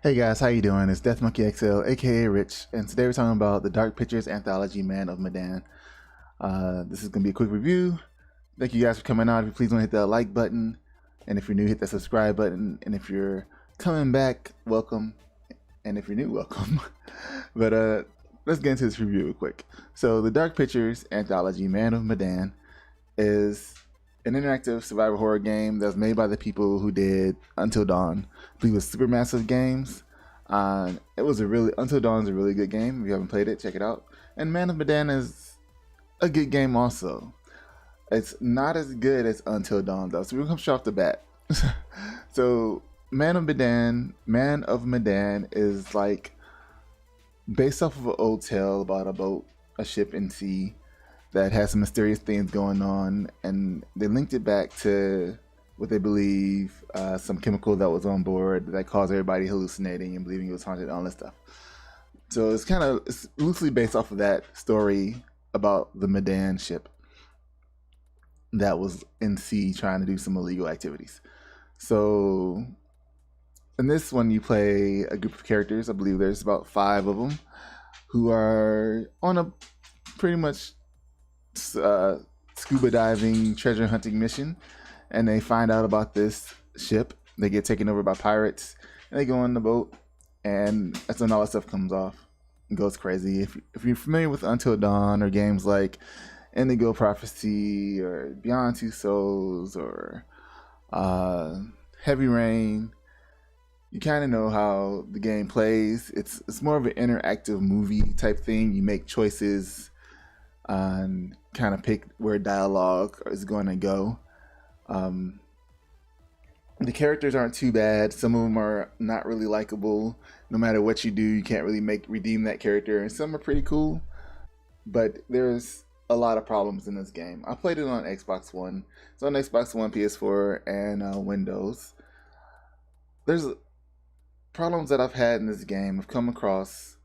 Hey guys, how you doing? It's DeathMonkeyXL, aka Rich, and today we're talking about the Dark Pictures Anthology, Man of Medan. This is going to be a quick review. Thank you guys for coming out. If you please don't hit that like button, and if you're new, hit that subscribe button, and if you're coming back, welcome, and if you're new, welcome. But let's get into this review real quick. So the Dark Pictures Anthology, Man of Medan, is an interactive survival horror game that's made by the people who did Until Dawn. I believe it was Supermassive Games. Until Dawn is a really good game. If you haven't played it, check it out. And Man of Medan is a good game also. It's not as good as Until Dawn though, so we're gonna come straight off the bat. So Man of Medan is like based off of an old tale about a boat, a ship in sea that has some mysterious things going on, and they linked it back to what they believe some chemical that was on board that caused everybody hallucinating and believing it was haunted and all that stuff. So it's loosely based off of that story about the Medan ship that was in sea trying to do some illegal activities. So in this one you play a group of characters. I believe there's about 5 of them who are on a pretty much scuba diving treasure hunting mission, and they find out about this ship. They get taken over by pirates and they go on the boat, and that's when all that stuff comes off and goes crazy. If you're familiar with Until Dawn or games like Indigo Prophecy or Beyond Two Souls or Heavy Rain, you kind of know how the game plays. It's more of an interactive movie type thing. You make choices and kind of pick where dialogue is going to go. The characters aren't too bad. Some of them are not really likable. No matter what you do, you can't really redeem that character, and some are pretty cool, but there's a lot of problems in this game. I played it on Xbox One. It's on Xbox One, PS4, and Windows. There's problems that I've had in this game I've come across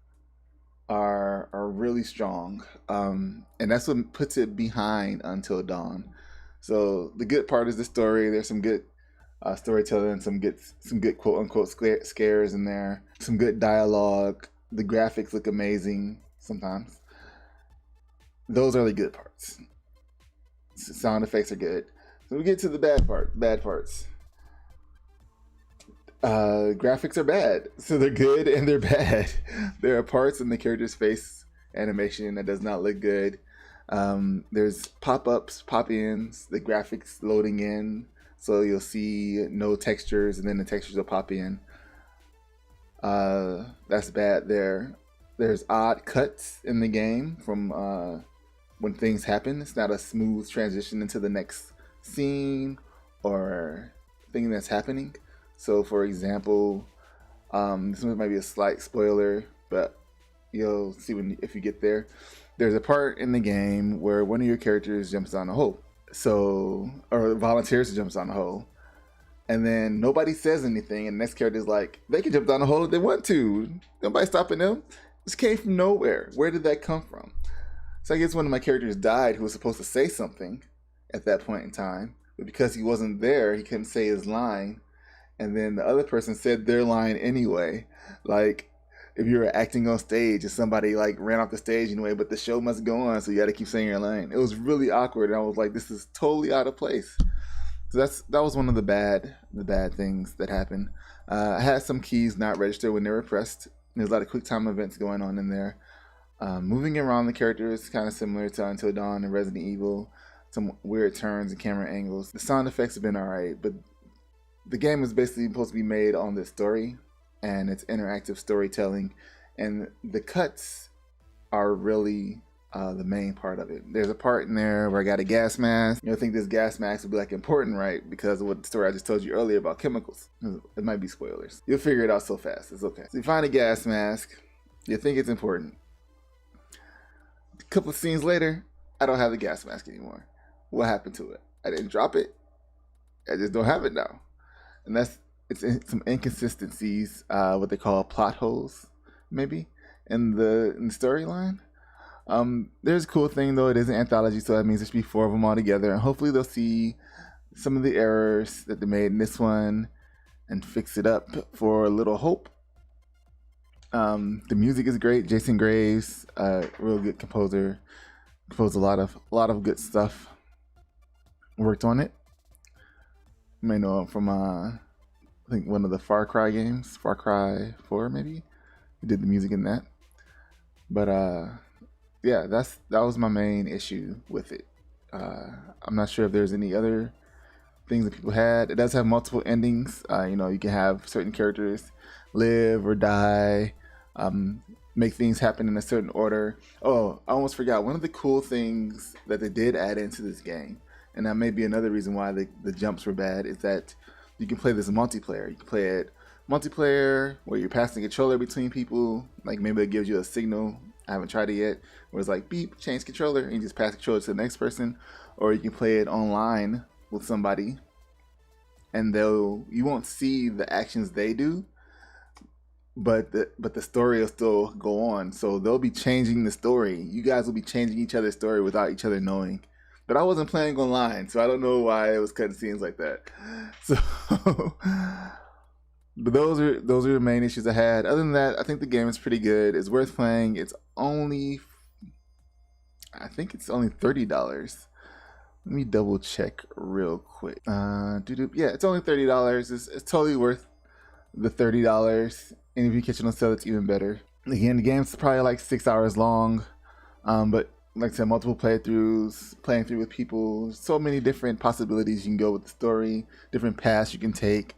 are really strong, and that's what puts it behind Until Dawn. So the good part is the story. There's some good storytelling, some good quote unquote scares in there, some good dialogue. The graphics look amazing sometimes. Those are the good parts. Sound effects are good. So we get to the bad parts. Graphics are bad, so they're good and they're bad. There are parts in the character's face animation that does not look good. There's pop-ups, pop-ins, the graphics loading in, so you'll see no textures, and then the textures will pop in. That's bad there. There's odd cuts in the game from when things happen. It's not a smooth transition into the next scene or thing that's happening. So for example, this one might be a slight spoiler, but you'll see if you get there. There's a part in the game where one of your characters jumps down a hole, or volunteers to jump down a hole, and then nobody says anything, and the next character's like, they can jump down a hole if they want to. Nobody's stopping them. This came from nowhere. Where did that come from? So I guess one of my characters died who was supposed to say something at that point in time, but because he wasn't there, he couldn't say his line. And then the other person said their line anyway. Like if you were acting on stage and somebody like ran off the stage anyway, but the show must go on, so you got to keep saying your line. It was really awkward, and I was like, this is totally out of place. So that was one of the bad things that happened. I had some keys not register when they were pressed. There's a lot of quick time events going on in there. Moving around the characters is kind of similar to Until Dawn and Resident Evil. Some weird turns and camera angles. The sound effects have been alright, but the game is basically supposed to be made on this story, and it's interactive storytelling, and the cuts are really the main part of it. There's a part in there where I got a gas mask. You'll think this gas mask would be like important, right? Because of what the story I just told you earlier about chemicals. It might be spoilers. You'll figure it out so fast. It's okay. So you find a gas mask. You think it's important. A couple of scenes later, I don't have the gas mask anymore. What happened to it? I didn't drop it. I just don't have it now. And it's some inconsistencies, what they call plot holes, maybe, in the storyline. There's a cool thing though, it is an anthology, so that means there should be 4 of them all together, and hopefully they'll see some of the errors that they made in this one and fix it up for a little hope The music is great. Jason Graves, real good composer, composed a lot of good stuff. Worked on it. You may know him from I think one of the Far Cry games, Far Cry 4 maybe. He did the music in that. But yeah, that was my main issue with it. I'm not sure if there's any other things that people had. It does have multiple endings. You know, you can have certain characters live or die, make things happen in a certain order. Oh, I almost forgot. One of the cool things that they did add into this game, and that may be another reason why the jumps were bad, is that you can play this multiplayer. You can play it multiplayer where you're passing a controller between people. Like maybe it gives you a signal. I haven't tried it yet. Where it's like beep, change controller, and you just pass the controller to the next person. Or you can play it online with somebody, and you won't see the actions they do, but the story will still go on. So they'll be changing the story. You guys will be changing each other's story without each other knowing. But I wasn't playing online, so I don't know why it was cutting scenes like that. So, but those are the main issues I had. Other than that, I think the game is pretty good. It's worth playing. I think it's only $30. Let me double check real quick. Yeah, it's only $30. It's totally worth the $30. And if you catch it on sale, it's even better. Again, the game's probably like 6 hours long, but like I said, multiple playthroughs, playing through with people, so many different possibilities you can go with the story, different paths you can take.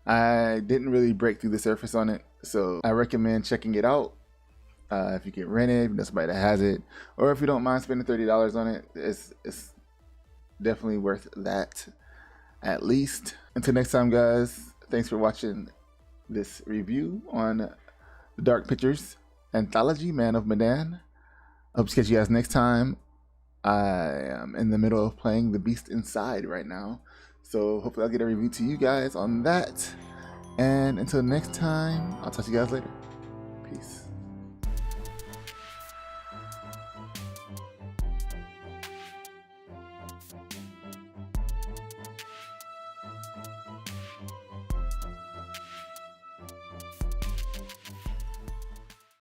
I didn't really break through the surface on it, so I recommend checking it out. If you can rent it, if you know somebody that has it, or if you don't mind spending $30 on it, it's definitely worth that, at least. Until next time, guys, thanks for watching this review on the Dark Pictures Anthology, Man of Medan. I hope to catch you guys next time. I am in the middle of playing The Beast Inside right now, so hopefully I'll get a review to you guys on that. And until next time, I'll talk to you guys later. Peace.